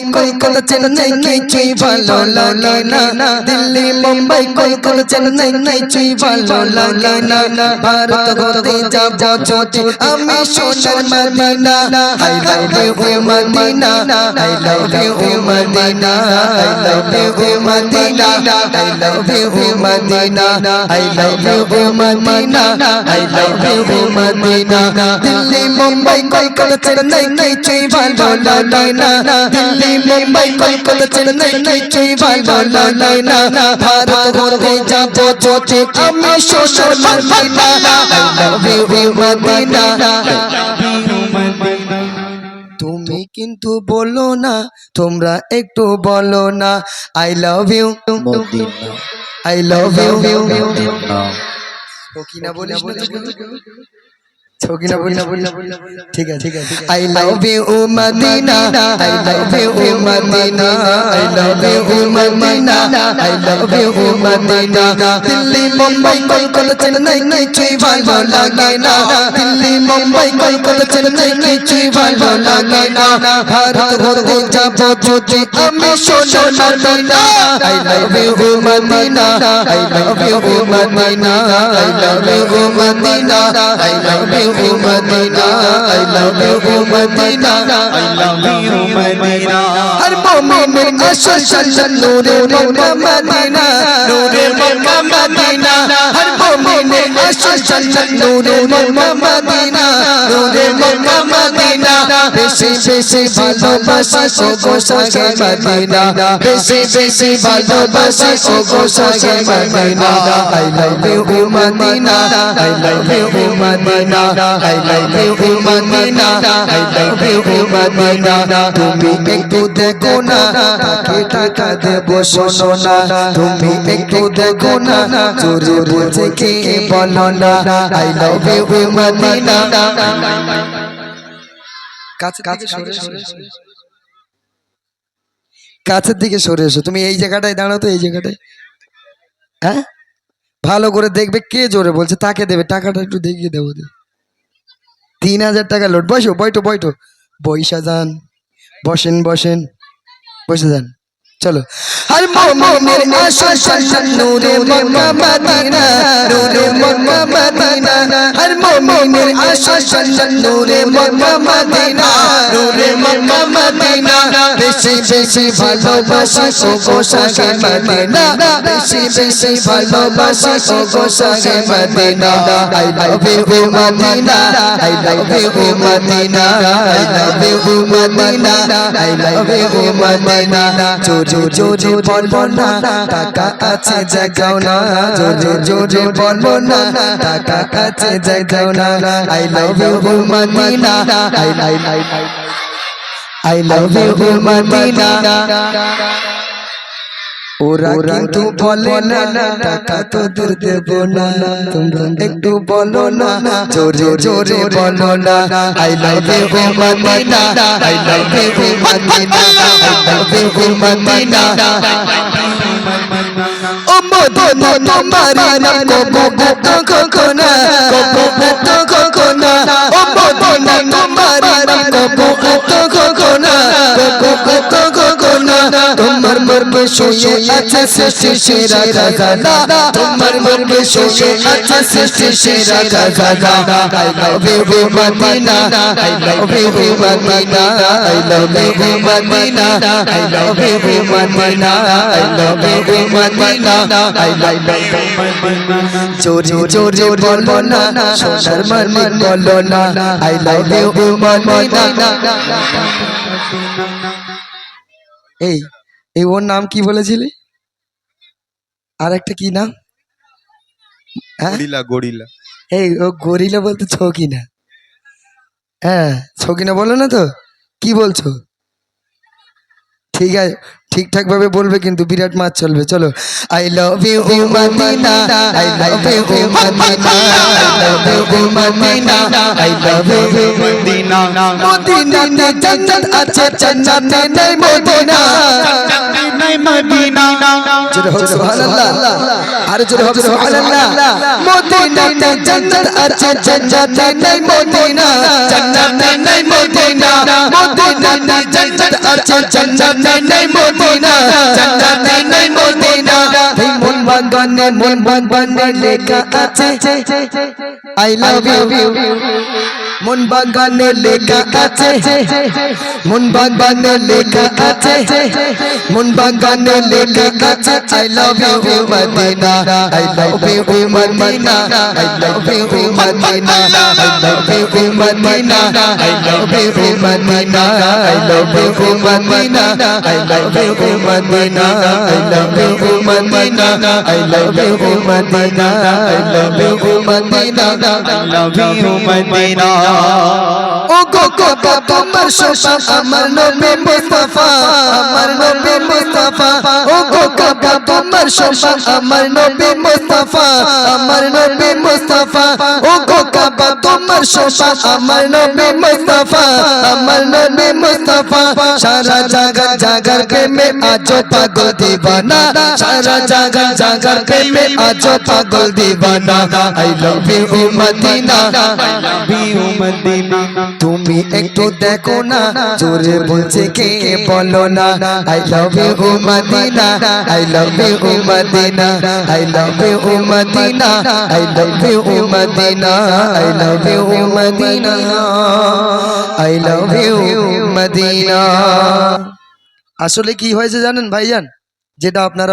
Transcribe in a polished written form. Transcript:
মুম্বাই কলকাতা চেন্নাই কিছুই ভালো লাগে না দিল্লি মুম্বাই কলকাতা চেন্নাই কিছুই ভালো লাগে না ভারত ঘুরতে যাব যদি আমি সোনার Madina I love you Madina I love you Madina I love you Madina I love you Madina I love you Madina I love you Madina Delhi Mumbai Kolkata Chennai কিছুই ভালো লাগে না দিল্লি মুম্বাই কলকাতা চেন্নাই কিছুই ভালো লাগে না ভারত ঘুরতে যাব যদি আমি সোনার Madina I love you Madina তুমি কিন্তু বলো না তোমরা একটু বলো না I love you Madina I love you Madina Sakina বলিস না ঠিক আছে I love you Madina I love you Madina I love you Madina I love you Madina Delhi Mumbai Kolkata Chennai কিছুই ভালো লাগে না দিল্লি মুম্বাই কলকাতা চেন্নাই কিছুই ভালো লাগে না ভারত ঘুরতে যাব যদি আমি সোনার Madina I love you Madina I love you Madina I love you Madina I love you Madina, I love you Madina, I love you Madina. हर मोमिन अशल नूरे मक्का मदीना, नूरे मक्का मदीना. हर मोमिन अशल नूरे मक्का मदीना, नूरे मक्का मदीना. बेसी बेसी भालोबासी ओगो सागे मदीना, बेसी बेसी भालोबासी ओगो सागे Madina. I love you Madina, I love you Madina. I love you Madina, I love you Madina. তুমি একটু দেখো না তাকে টাকা দেবো শোনো না তুমি একটু দেখো না জোরে বলছে কে বলো না I love you Madina. কাছের দিকে সরে এসো তুমি এই জায়গাটায় দাঁড়াও তো এই জায়গাটায় হ্যাঁ ভালো করে দেখবে কে জোরে বলছে তাকে দেবে টাকাটা একটু দেখিয়ে দেবো 3000 টাকা লোড বসো বইটো বৈশা যান বসেন বসে যান চলো हर मोमिन अशल नूरे मक्का मदीना नूरे मक्का मदीना हर मोमिन अशल नूरे मक्का मदीना नूरे मक्का मदीना बेसी बेसी भालोबासी ओगो सागे मदीना बेसी बेसी भालोबासी ओगो सागे Madina I love you Madina I love you Madina I love you Madina I love you Madina जोरे जोरे बोलो ना टाका आछे जागाओ ना जोरे जोरे बोलो ना टाका आछे जागाओ ना I love you Madina I love you Madina ওরা কিন্তু বলে না টাকা তোদের দেব না তোমরা একটু বলো না জোরে জোরে বলো না I love you Madina I love you Madina I love you Medina ও মদিনা তোমারি নাম কবুত খোনা কবুত খোনা ও মদিনা তোমারি নাম কবুত খোনা কবুত খোনা তোমার মরবে শুয়ে আছে সৃষ্টি সেরা গানা তোমার মরবে শুয়ে আছে সৃষ্টি সেরা গানা I love you Madina I love you Madina I love you Madina I love you Madina I love you Madina I love you জোরে জোরে বলো না সোনার মালিক বলো না I love you মদিনা এই ওর নাম কি বলেছিলি আর একটা কি নাম গরিলা এই ও গরিলা বলতে ছকিনা হ্যাঁ ছকিনা বলো না তো কি বলছো ঠিক আছে ঠিকঠাক ভাবে বলবে কিন্তু বিরাট মাছ চলবে চলো I love you Madina I love you Madina I love you Madina I love you Madina মদিনাতে জান্নাত আছে জান্নাতে নেই মদিনা নাই মদিনা জোরে হোক সুবহানাল্লাহ আর জোরে হোক সুবহানাল্লাহ মদিনাতে জান্নাত আছে জান্নাতে নাই মদিনা জান্নাতে নাই মদিনা মদিনাতে জান্নাত আছে জান্নাতে নাই মদিনা জান্নাতে নাই মদিনা এই মন বাগানে লেখা আছে আই লাভ ইউ মন বাগানে লেখা আছে মন বাগানে লেখা আছে মন বাগানে লেখা আছে I love you Medina I love you Medina I love you Medina I love you Medina I love you Medina I love you Medina I love you Medina I love you Medina I love you Medina I love you Medina love you Medina ও গো গো তোমার শোভা আমার নবী মুস্তাফা আমার নবী মুস্তাফা ও গো গো তোমার শোভা আমার নবী মুস্তাফা আমার নবী মুস্তাফা ও গো গো তোমার শোভা আমার নবী মুস্তাফা আমার নবী মুস্তাফা সারা জাগার প্রেমে আজো পাগল দিবানা সারা জাগার প্রেমে আজো পাগল দিবানা I love you Madina I love you Madina তুমি একটু দেখো না জোরে বলছে কে বলো না I love you Medina I love you Medina I love you Medina I love you Medina I love you Medina I love you Madina আসলে কি হয়েছে জানেন ভাইজান যেটা আপনারা